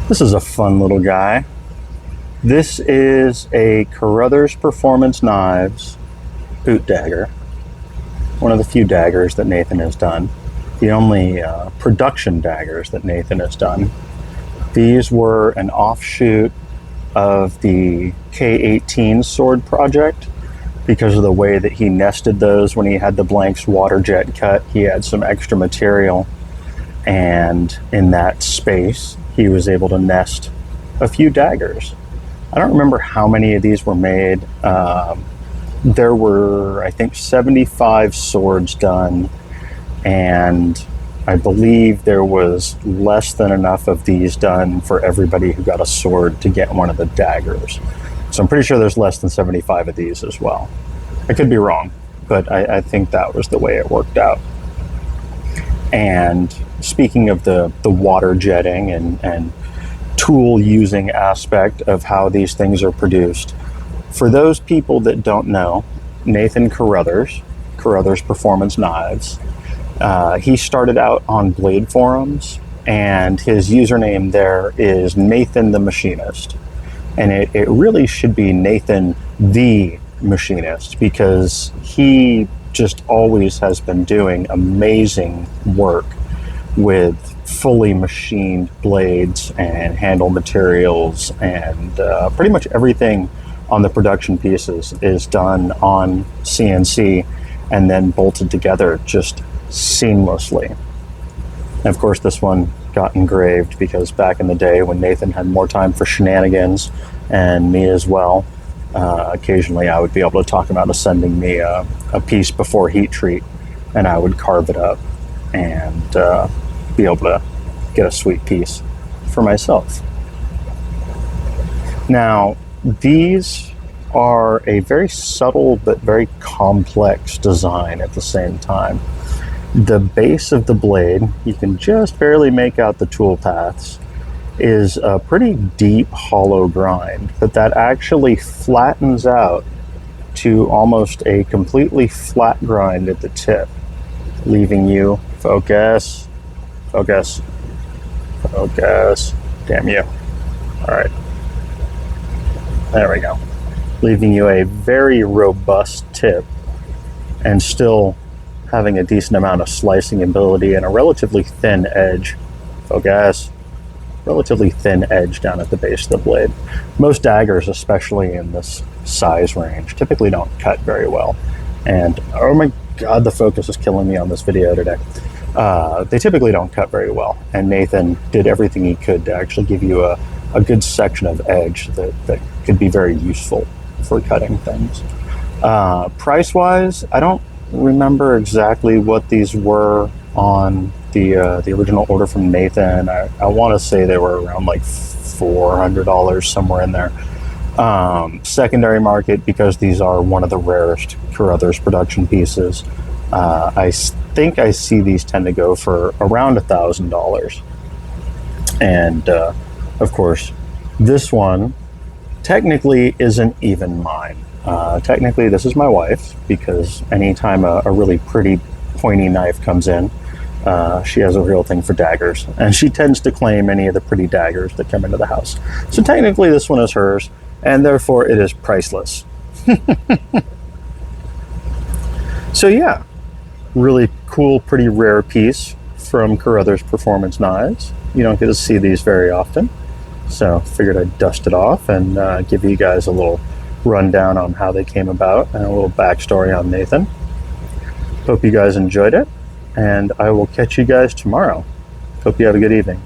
This is a fun little guy. This is a Carothers Performance Knives boot dagger. One of the few daggers that Nathan has done. The only production daggers that Nathan has done. These were an offshoot of the K18 sword project. Because of the way that he nested those when he had the blanks water jet cut, he had some extra material, and in that space he was able to nest a few daggers. I don't remember how many of these were made. There were, I think, 75 swords done, and I believe there was less than enough of these done for everybody who got a sword to get one of the daggers. So I'm pretty sure there's less than 75 of these as well. I could be wrong, but I think that was the way it worked out. And speaking of the water jetting and tool using aspect of how these things are produced, for those people that don't know, Nathan Carothers Performance Knives, he started out on Blade forums, and his username there is Nathan the Machinist. And it really should be Nathan the Machinist, because he just always has been doing amazing work with fully machined blades and handle materials, and pretty much everything on the production pieces is done on CNC and then bolted together just seamlessly. And of course this one got engraved because back in the day when Nathan had more time for shenanigans, and me as well, occasionally I would be able to talk him out of sending me a piece before heat treat, and I would carve it up and be able to get a sweet piece for myself. Now, these are a very subtle but very complex design at the same time. The base of the blade, you can just barely make out the tool paths, is a pretty deep hollow grind, but that actually flattens out to almost a completely flat grind at the tip, leaving you, focus, damn you. All right, there we go. Leaving you a very robust tip and still having a decent amount of slicing ability and a relatively thin edge. Relatively thin edge down at the base of the blade. Most daggers, especially in this size range, typically don't cut very well. And oh my god, the focus is killing me on this video today. They typically don't cut very well, and Nathan did everything he could to actually give you a good section of edge that could be very useful for cutting things. Price wise, I don't remember exactly what these were on the original order from Nathan. I want to say they were around like $400, somewhere in there. Secondary market, because these are one of the rarest Carothers production pieces, I think I see these tend to go for around $1,000. And of course, this one technically isn't even mine. Technically, this is my wife's, because anytime a really pretty pointy knife comes in, she has a real thing for daggers, and she tends to claim any of the pretty daggers that come into the house. So technically this one is hers, and therefore it is priceless. So yeah, really cool, pretty rare piece from Carothers Performance Knives. You don't get to see these very often, so figured I'd dust it off and give you guys a little rundown on how they came about and a little backstory on Nathan. Hope you guys enjoyed it, and I will catch you guys tomorrow. Hope you have a good evening.